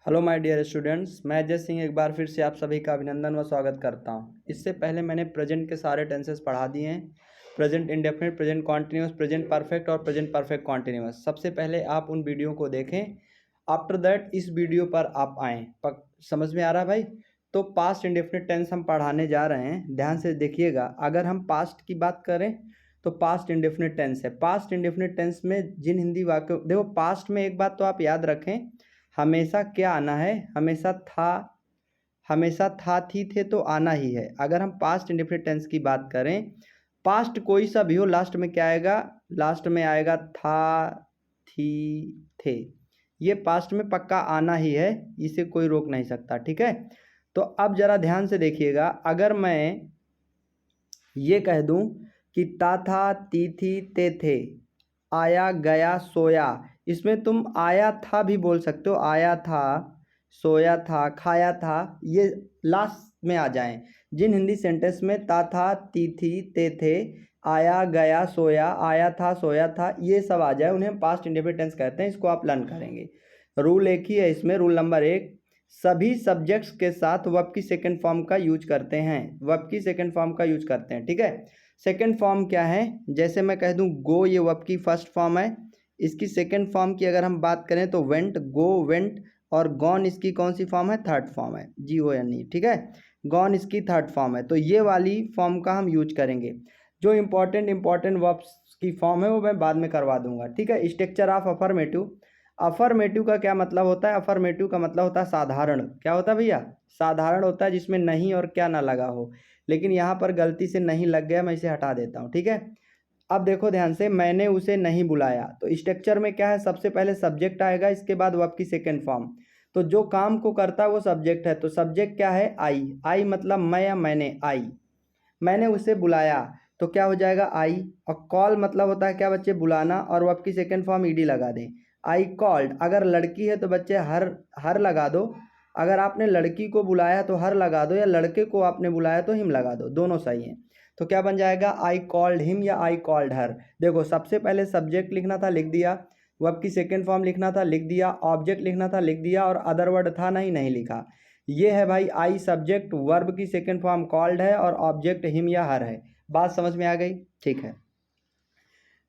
Hello my dear students, मैं अजय सिंह एक बार फिर से आप सभी का अभिनंदन व स्वागत करता हूं। इससे पहले मैंने प्रेजेंट के सारे टेंसेस पढ़ा दिए हैं। Present indefinite, present continuous, present perfect और प्रेजेंट परफेक्ट कॉन्टिन्यूस। सबसे पहले आप उन वीडियो को देखें, आफ्टर दैट इस वीडियो पर आप आएँ। समझ में आ रहा है भाई? तो पास्ट इंडेफिनिट टेंस हम पढ़ाने जा रहे हैं, ध्यान से देखिएगा। अगर हम पास्ट की बात करें तो पास्ट इंडेफिनिट टेंस है। पास्ट इंडेफिनिट टेंस में जिन हिंदी वाक्यों, देखो पास्ट में एक बात तो आप याद रखें, हमेशा क्या आना है, हमेशा था थी थे तो आना ही है। अगर हम पास्ट इंडेफिनिट टेंस की बात करें, पास्ट कोई सा भी हो, लास्ट में क्या आएगा? लास्ट में आएगा था थी थे। ये पास्ट में पक्का आना ही है, इसे कोई रोक नहीं सकता। ठीक है, तो अब जरा ध्यान से देखिएगा। अगर मैं ये कह दूं कि ता था ती थी ते थे, आया गया सोया, इसमें तुम आया था भी बोल सकते हो, आया था, सोया था, खाया था, ये लास्ट में आ जाएं। जिन हिंदी सेंटेंस में ता था ती थी ते थे, आया गया सोया, आया था सोया था, ये सब आ जाए, उन्हें पास्ट इंडेफिनिट टेंस कहते हैं। इसको आप लर्न करेंगे। रूल एक ही है इसमें, रूल नंबर 1, सभी सब्जेक्ट्स के साथ वर्ब की सेकंड फॉर्म का यूज करते हैं। वर्ब की सेकंड फॉर्म का यूज करते हैं। ठीक है, सेकंड फॉर्म क्या है? जैसे मैं कह दूं गो, ये वर्ब की फर्स्ट फॉर्म है। इसकी सेकंड फॉर्म की अगर हम बात करें तो वेंट, गो वेंट, और गॉन इसकी कौन सी फॉर्म है? थर्ड फॉर्म है, GONE। ठीक है, गॉन इसकी थर्ड फॉर्म है। तो ये वाली फॉर्म का हम यूज करेंगे। जो इंपॉर्टेंट वर्ब्स की फॉर्म है वो मैं बाद में करवा दूंगा। ठीक है, स्ट्रक्चर ऑफ अफर्मेटिव। अफर्मेटिव का क्या मतलब होता है? अफर्मेटिव का मतलब होता है साधारण। क्या होता है भैया? साधारण होता है, जिसमें नहीं और क्या ना लगा हो। लेकिन यहाँ पर गलती से नहीं लग गया, मैं इसे हटा देता हूँ। ठीक है, अब देखो ध्यान से, मैंने उसे नहीं बुलाया। तो स्ट्रक्चर में क्या है? सबसे पहले सब्जेक्ट आएगा, इसके बाद वर्ब की सेकंड फॉर्म। तो जो काम को करता है वो सब्जेक्ट है। तो सब्जेक्ट क्या है? आई। आई मतलब मैं या मैंने, आई। मैंने उसे बुलाया तो क्या हो जाएगा? आई। और कॉल मतलब होता है क्या बच्चे? बुलाना, और वर्ब की सेकंड फॉर्म ईडी लगा दें, आई कॉल्ड। अगर लड़की है तो बच्चे हर लगा दो। अगर आपने लड़की को बुलाया तो हर लगा दो, या लड़के को आपने बुलाया तो हिम लगा दो, दोनों सही हैं। तो क्या बन जाएगा? आई कॉल्ड हिम या आई कॉल्ड हर। देखो, सबसे पहले सब्जेक्ट लिखना था, लिख दिया। वर्ब की सेकंड फॉर्म लिखना था, लिख दिया। ऑब्जेक्ट लिखना था, लिख दिया। और अदर वर्ड था नहीं लिखा। ये है भाई आई सब्जेक्ट, वर्ब की सेकंड फॉर्म कॉल्ड है, और ऑब्जेक्ट हिम या हर है। बात समझ में आ गई? ठीक है।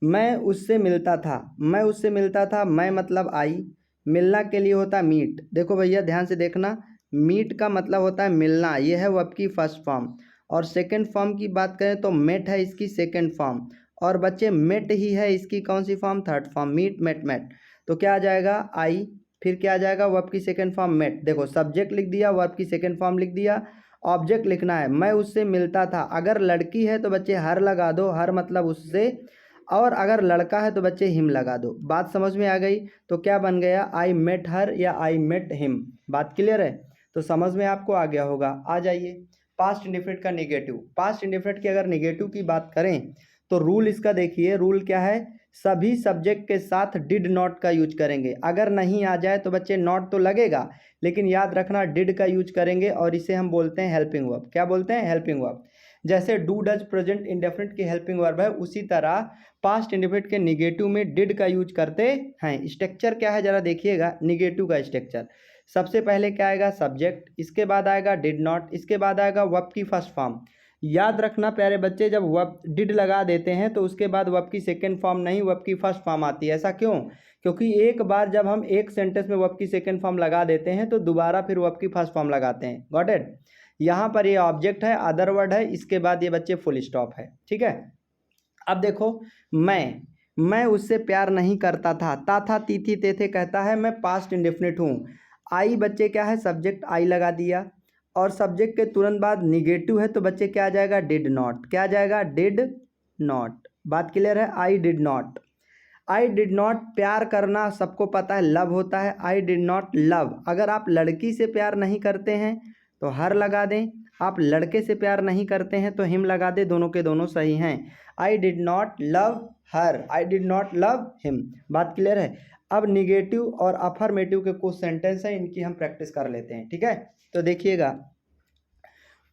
मैं उससे मिलता था, मैं उससे मिलता था, मैं मतलब आई। मिलना के लिए होता है मीट। देखो भैया ध्यान से देखना, मीट का मतलब होता है मिलना, ये है वर्ब की फर्स्ट फॉर्म। और सेकंड फॉर्म की बात करें तो मेट है इसकी सेकंड फॉर्म। और बच्चे मेट ही है इसकी कौन सी form? Third form, meet met met. तो क्या आ जाएगा? आई, फिर क्या आ जाएगा? वर्ब की सेकंड फॉर्म मेट। देखो, सब्जेक्ट लिख दिया, वर्ब की सेकंड फॉर्म लिख दिया, ऑब्जेक्ट लिखना है। मैं उससे मिलता था, अगर लड़की है तो बच्चे हर लगा दो, हर मतलब उससे। और अगर लड़का है तो बच्चे हिम लगा दो। बात समझ में आ गई? तो क्या बन गया? आई मेट हर या आई मेट हिम। बात क्लियर है? तो समझ में आपको आ गया होगा। आ जाइए पास्ट इंडेफिनिट का नेगेटिव। पास्ट इंडेफिनिट की अगर नेगेटिव की बात करें तो रूल इसका देखिए, रूल क्या है? सभी सब्जेक्ट के साथ डिड नॉट का यूज करेंगे। अगर नहीं आ जाए तो बच्चे नॉट तो लगेगा, लेकिन याद रखना डिड का यूज करेंगे, और इसे हम बोलते हैं हेल्पिंग वर्ब। क्या बोलते हैं? Helping verb. जैसे डू डज प्रेजेंट इंडेफिनिट की हेल्पिंग वर्ब है, उसी तरह पास्ट इंडेफिनिट के निगेटिव में डिड का यूज करते हैं। स्ट्रक्चर क्या है जरा देखिएगा, निगेटिव का स्ट्रक्चर। सबसे पहले क्या आएगा? सब्जेक्ट, इसके बाद आएगा डिड नॉट, इसके बाद आएगा वर्ब की फर्स्ट फॉर्म। याद रखना प्यारे बच्चे, जब वर्ब डिड लगा देते हैं तो उसके बाद वर्ब की सेकंड फॉर्म नहीं, वर्ब की फर्स्ट फॉर्म आती है। ऐसा क्यों? क्योंकि एक बार जब हम एक सेंटेंस में वर्ब की सेकंड फॉर्म लगा देते हैं तो दोबारा फिर वर्ब की फर्स्ट फॉर्म लगाते हैं। Got it? यहाँ पर ये ऑब्जेक्ट है, अदर वर्ड है, इसके बाद ये बच्चे फुल स्टॉप है। ठीक है, अब देखो, मैं उससे प्यार नहीं करता था ती थी ते थे कहता है, मैं पास्ट इंडेफिनिट हूँ। आई बच्चे क्या है? सब्जेक्ट आई लगा दिया, और सब्जेक्ट के तुरंत बाद निगेटिव है तो बच्चे क्या आ जाएगा? Did not. क्या आ जाएगा? Did not. बात क्लियर है? I did not. I did not, प्यार करना सबको पता है लव होता है। I did not love. अगर आप लड़की से प्यार नहीं करते हैं तो हर लगा दें, आप लड़के से प्यार नहीं करते हैं तो हिम लगा दें, दोनों के दोनों सही हैं। I did not love her, I did not love him. बात क्लियर है? अब निगेटिव और अफर्मेटिव के कुछ सेंटेंस हैं, इनकी हम प्रैक्टिस कर लेते हैं। ठीक है, तो देखिएगा,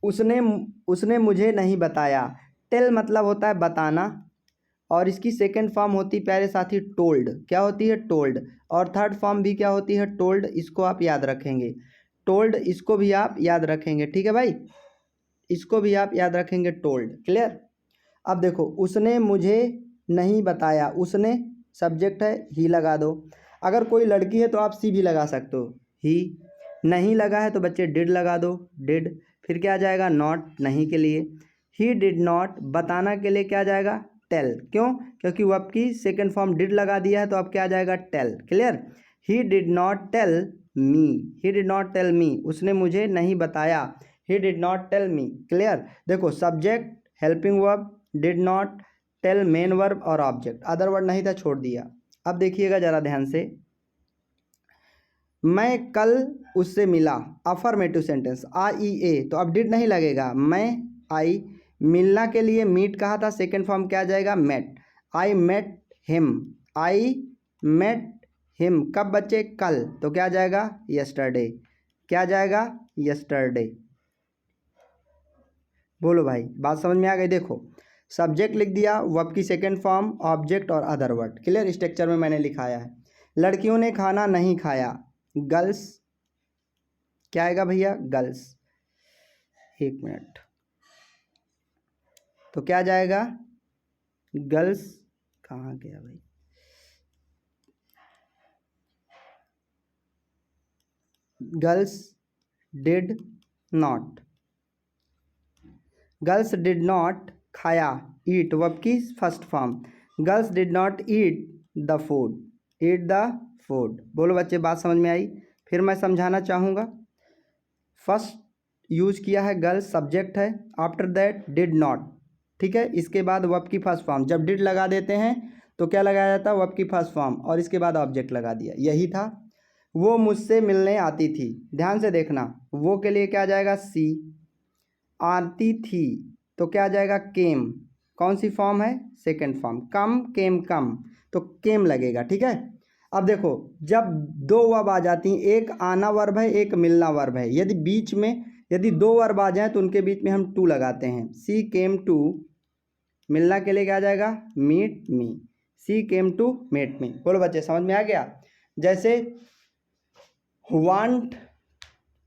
उसने उसने मुझे नहीं बताया। टेल मतलब होता है बताना, और इसकी सेकंड फॉर्म होती प्यारे साथी टोल्ड। क्या होती है? टोल्ड। और थर्ड फॉर्म भी क्या होती है? टोल्ड। इसको आप याद रखेंगे, टोल्ड, इसको भी आप याद रखेंगे, ठीक है भाई, इसको भी आप याद रखेंगे, टोल्ड। क्लियर? अब देखो, उसने मुझे नहीं बताया, उसने सब्जेक्ट है, ही लगा दो। अगर कोई लड़की है तो आप सी भी लगा सकते हो, ही। नहीं लगा है तो बच्चे डिड लगा दो, डिड। फिर क्या आ जाएगा? नॉट, नहीं के लिए। ही डिड नॉट, बताना के लिए क्या आ जाएगा? टेल। क्यों? क्योंकि वो आपकी सेकेंड फॉर्म डिड लगा दिया है, तो अब क्या आ जाएगा? Tell. Clear? He did not tell me, he did not tell me, उसने मुझे नहीं बताया, he did not tell me. Clear? देखो, subject, helping verb, did not, tell, main verb और ऑब्जेक्ट। अदर वर्ड नहीं था, छोड़ दिया। अब देखिएगा जरा ध्यान से, मैं कल उससे मिला, अफर्मेटिव सेंटेंस, आई ए, तो अब डिड नहीं लगेगा, मैं आई। मिलना के लिए मीट कहा था, सेकेंड फॉर्म क्या आ जाएगा? Met. I met him, I met him, कब बच्चे? कल, तो क्या आ जाएगा? यस्टरडे। क्या आ जाएगा? यस्टरडे। बोलो भाई, बात समझ में आ गई? देखो, सब्जेक्ट लिख दिया, वर्ब की सेकेंड फॉर्म, ऑब्जेक्ट और अदर वर्ड। क्लियर? स्ट्रक्चर में मैंने लिखाया है। लड़कियों ने खाना नहीं खाया, गर्ल्स, क्या आएगा भैया? गर्ल्स। एक मिनट, तो क्या जाएगा? गर्ल्स। कहाँ गया भाई? Girls did not, girls did not खाया, ईट, वर्ब की first form, girls did not eat the food, eat the food. बोलो बच्चे, बात समझ में आई? फिर मैं समझाना चाहूँगा। फर्स्ट यूज किया है गर्ल्स, सब्जेक्ट है, आफ्टर दैट डिड नॉट, ठीक है। इसके बाद वर्ब की फर्स्ट फॉर्म, जब डिड लगा देते हैं तो क्या लगाया जाता है? वर्ब की फर्स्ट फॉर्म, और इसके बाद ऑब्जेक्ट लगा दिया, यही था। वो मुझसे मिलने आती थी, ध्यान से देखना, वो के लिए क्या आ जाएगा? सी। आती थी तो क्या आ जाएगा? केम। कौन सी फॉर्म है? Second form. Come, came, come, तो केम लगेगा, ठीक है। अब देखो, जब दो वर्ब आ जाती हैं, एक आना वर्ब है, एक मिलना वर्ब है, यदि बीच में यदि दो वर्ब आ जाए तो उनके बीच में हम टू लगाते हैं। सी केम टू, मिलना के लिए क्या आ जाएगा? Meet me, she came to meet me. बोलो बच्चे, समझ में आ गया? जैसे वांट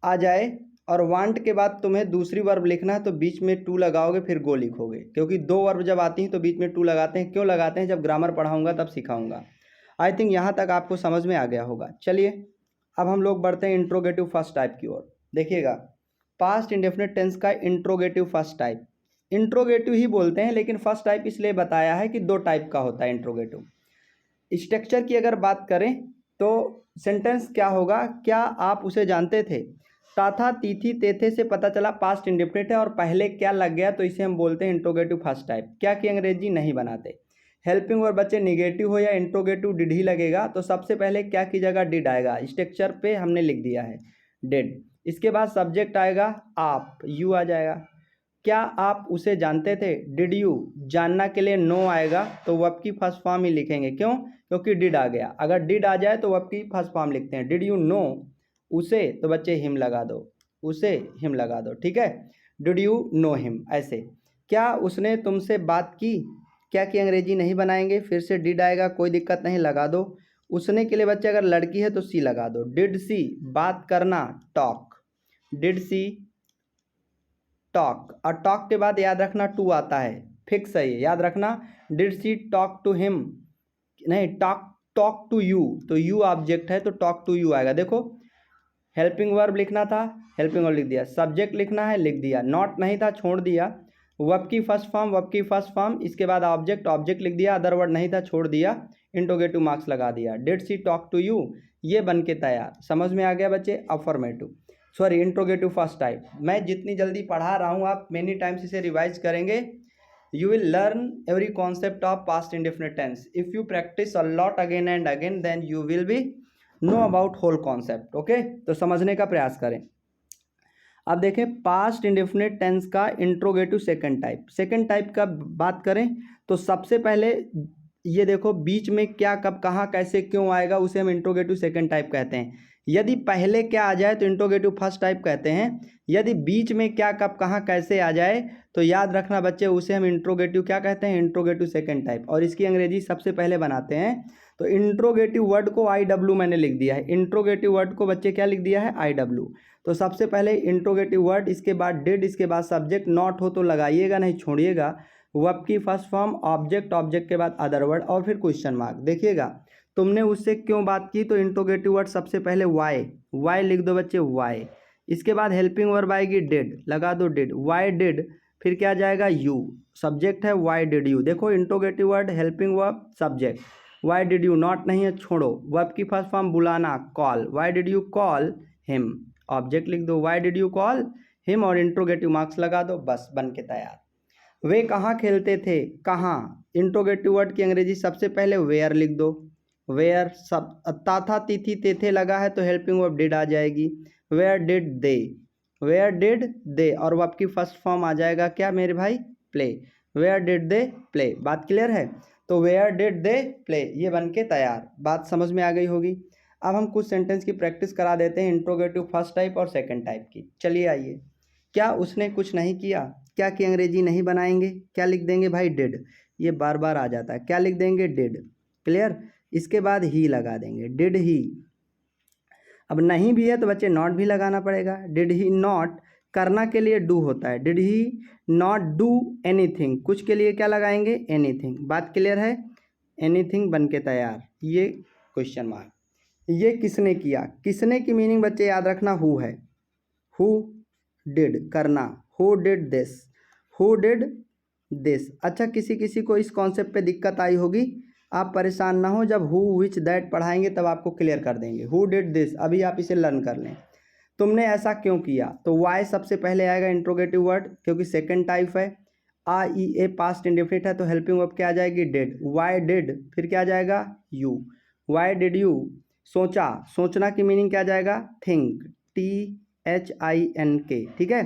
आ जाए और वांट के बाद तुम्हें दूसरी वर्ब लिखना है तो बीच में टू लगाओगे, फिर गो लिखोगे, क्योंकि दो वर्ब जब आती हैं तो बीच में टू लगाते हैं। क्यों लगाते हैं? जब ग्रामर पढ़ाऊंगा तब सिखाऊंगा। आई थिंक यहाँ तक आपको समझ में आ गया होगा। चलिए, अब हम लोग बढ़ते हैं इंट्रोगेटिव फर्स्ट टाइप की ओर। देखिएगा, पास्ट इंडेफिनिट टेंस का इंट्रोगेटिव फर्स्ट टाइप, इंट्रोगेटिव ही बोलते हैं, लेकिन फर्स्ट टाइप इसलिए बताया है कि दो टाइप का होता है इंट्रोगेटिव। स्ट्रक्चर की अगर बात करें तो सेंटेंस क्या होगा? क्या आप उसे जानते थे? ताथा, तीथी, तेथे से पता चला पास्ट इंडेफिनिट है और पहले क्या लग गया, तो इसे हम बोलते हैं इंट्रोगेटिव फर्स्ट टाइप। क्या कि अंग्रेजी नहीं बनाते। हेल्पिंग वर्ब बच्चे निगेटिव हो या इंट्रोगेटिव डिड ही लगेगा, तो सबसे पहले क्या की जगह डिड आएगा, स्ट्रक्चर पे हमने लिख दिया है डिड। इसके बाद सब्जेक्ट आएगा आप, यू आ जाएगा। क्या आप उसे जानते थे? डिड यू, जानना के लिए नो आएगा, तो वर्ब की फर्स्ट फॉर्म ही लिखेंगे। क्यों? क्योंकि डिड आ गया। अगर डिड आ जाए तो वर्ब की फर्स्ट फॉर्म लिखते हैं। डिड यू नो उसे, तो बच्चे हिम लगा दो, उसे हिम लगा दो, ठीक है। डिड यू नो हिम, ऐसे। क्या उसने तुमसे बात की? क्या कि अंग्रेजी नहीं बनाएंगे, फिर से डिड आएगा, कोई दिक्कत नहीं, लगा दो। उसने के लिए बच्चे अगर लड़की है तो सी लगा दो। डिड सी, बात करना, टॉक, डिड सी टॉक, और टॉक के बाद याद रखना टू आता है, फिक्स है ये, याद रखना। Did she talk to him, नहीं, टॉक टू यू, तो यू ऑब्जेक्ट है तो टॉक टू यू आएगा। देखो, हेल्पिंग वर्ब लिखना था, हेल्पिंग वर्ब लिख दिया, सब्जेक्ट लिखना है, लिख दिया, नॉट नहीं था, छोड़ दिया, वर्ब की फर्स्ट फॉर्म, वर्ब की फर्स्ट फॉर्म, इसके बाद ऑब्जेक्ट, ऑब्जेक्ट लिख दिया, अदर वर्ड नहीं था, छोड़ दिया, इंट्रोगेटिव मार्क्स लगा दिया। Did she talk to you, ये बन के तैयार। समझ में आ गया बच्चे? Affirmative, sorry, interrogative first type. मैं जितनी जल्दी पढ़ा रहा हूँ, आप मेनी टाइम्स इसे रिवाइज करेंगे, you will learn every concept of past indefinite tense. If you practice a lot again and again, then you will be know about whole concept. okay? तो समझने का प्रयास करें। अब देखें, पास्ट इंडेफिनिट टेंस का interrogative second type. Second type का बात करें तो सबसे पहले ये देखो, बीच में क्या, कब, कहाँ, कैसे, क्यों आएगा, उसे हम इंट्रोगेटिव सेकंड टाइप कहते हैं। यदि पहले क्या आ जाए तो इंट्रोगेटिव फर्स्ट टाइप कहते हैं। यदि बीच में क्या कब कहाँ कैसे आ जाए तो याद रखना बच्चे, उसे हम इंट्रोगेटिव क्या कहते हैं, इंट्रोगेटिव सेकंड टाइप। और इसकी अंग्रेजी सबसे पहले बनाते हैं। तो इंट्रोगेटिव वर्ड को IW मैंने लिख दिया है। इंट्रोगेटिव वर्ड को बच्चे क्या लिख दिया है, IW। तो सबसे पहले इंट्रोगेटिव वर्ड, इसके बाद डिड, इसके बाद सब्जेक्ट, नॉट हो तो लगाइएगा नहीं छोड़िएगा, वर्ब की फर्स्ट फॉर्म, ऑब्जेक्ट, ऑब्जेक्ट के बाद अदर वर्ड और फिर क्वेश्चन मार्क। देखिएगा तुमने उससे क्यों बात की, तो इंट्रोगेटिव वर्ड सबसे पहले वाई लिख दो बच्चे, वाई। इसके बाद हेल्पिंग वर्ब आएगी डिड, लगा दो डिड, वाई डिड, फिर क्या जाएगा यू, सब्जेक्ट है वाई डिड यू। देखो interrogative word helping verb subject, why did you, not नहीं है छोड़ो, वर्ब की फर्स्ट फॉर्म बुलाना call, why did you call him, object लिख दो why did you call him और इंट्रोगेटिव मार्क्स लगा दो, बस बन के तैयार। वे कहाँ खेलते थे, कहाँ, इंट्रोगेटिव वर्ड की अंग्रेजी सबसे पहले वेयर लिख दो, वेयर। सब ताथा तिथि तेथे लगा है तो हेल्पिंग वर्ब डिड आ जाएगी, where did they, where did they, और वर्ब की फर्स्ट फॉर्म आ जाएगा क्या मेरे भाई, play, where did they play. बात क्लियर है, तो वेयर डिड दे प्ले, ये बन के तैयार। बात समझ में आ गई होगी। अब हम कुछ सेंटेंस की प्रैक्टिस करा देते हैं इंट्रोगेटिव फर्स्ट टाइप और सेकंड टाइप की। चलिए आइए। क्या उसने कुछ नहीं किया, क्या की अंग्रेजी नहीं बनाएंगे, क्या लिख देंगे भाई, डिड, ये बार बार आ जाता है, क्या लिख देंगे, डिड, क्लियर। इसके बाद ही लगा देंगे, डिड ही। अब नहीं भी है तो बच्चे नॉट भी लगाना पड़ेगा, डिड ही नॉट, करना के लिए डू होता है, did he not do anything, कुछ के लिए क्या लगाएंगे, एनीथिंग। बात क्लियर है, एनीथिंग बन के तैयार, ये क्वेश्चन मार्क। ये किसने किया, किसने की मीनिंग बच्चे याद रखना हु है, हु डिड करना, who did this, who did this. अच्छा किसी किसी को इस कॉन्सेप्ट पे दिक्कत आई होगी, आप परेशान ना हो, जब हु विच दैट पढ़ाएंगे तब आपको क्लियर कर देंगे। हु डिड दिस, अभी आप इसे लर्न कर लें। तुमने ऐसा क्यों किया, तो वाई सबसे पहले आएगा इंट्रोगेटिव वर्ड, क्योंकि सेकंड टाइप है। ए पास्ट इंडेफिनिट है तो हेल्पिंग वर्ब क्या आ जाएगी, डिड, वाई डिड, फिर क्या आ जाएगा, यू, वाई डिड यू, सोचा, सोचना की मीनिंग क्या जाएगा, थिंक, THINK, ठीक है।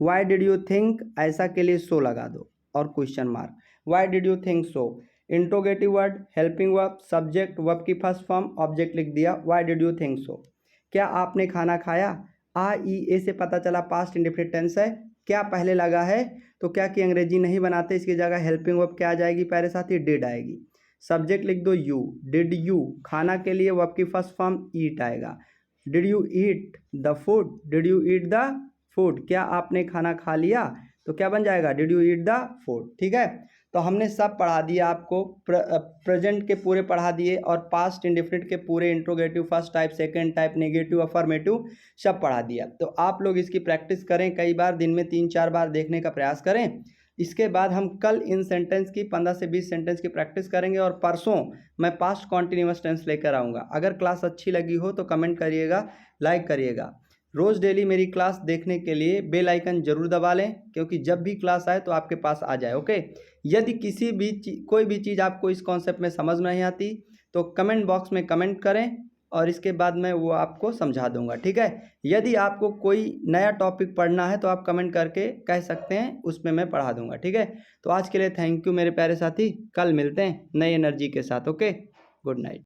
वाई डिड यू थिंक, ऐसा के लिए सो लगा दो और question mark, why did you think so. Interrogative word helping verb subject, verb की फर्स्ट फॉर्म, ऑब्जेक्ट लिख दिया, why did you think so. क्या आपने खाना खाया, ए से पता चला पास्ट इंडेफिनिट टेंस है, क्या पहले लगा है तो क्या की अंग्रेजी नहीं बनाते, इसकी जगह हेल्पिंग वर्ब क्या आ जाएगी, पहले साथ ही डिड आएगी। सब्जेक्ट लिख दो यू, डिड यू, खाना के लिए वर्ब की फर्स्ट फॉर्म ईट आएगा, did you eat the food, did you eat the food, क्या आपने खाना खा लिया तो क्या बन जाएगा, did you eat the food, ठीक है। तो हमने सब पढ़ा दिया आपको, प्रेजेंट के पूरे पढ़ा दिए और पास्ट इंडेफिनिट के पूरे, interrogative first type, second type, negative, affirmative सब पढ़ा दिया। तो आप लोग इसकी प्रैक्टिस करें, कई बार दिन में 3-4 बार देखने का प्रयास करें। इसके बाद हम कल इन सेंटेंस की 15 से 20 सेंटेंस की प्रैक्टिस करेंगे और परसों मैं पास्ट कॉन्टिन्यूअस टेंस लेकर आऊँगा। अगर क्लास अच्छी लगी हो तो कमेंट करिएगा, लाइक करिएगा। रोज़ डेली मेरी क्लास देखने के लिए बेल आइकन जरूर दबा लें, क्योंकि जब भी क्लास आए तो आपके पास आ जाए, ओके। यदि किसी भी कोई भी चीज़ आपको इस कॉन्सेप्ट में समझ नहीं आती तो कमेंट बॉक्स में कमेंट करें और इसके बाद मैं वो आपको समझा दूंगा, ठीक है। यदि आपको कोई नया टॉपिक पढ़ना है तो आप कमेंट करके कह सकते हैं, उसमें मैं पढ़ा दूंगा, ठीक है। तो आज के लिए थैंक यू मेरे प्यारे साथी, कल मिलते हैं नई एनर्जी के साथ, ओके, गुड नाइट।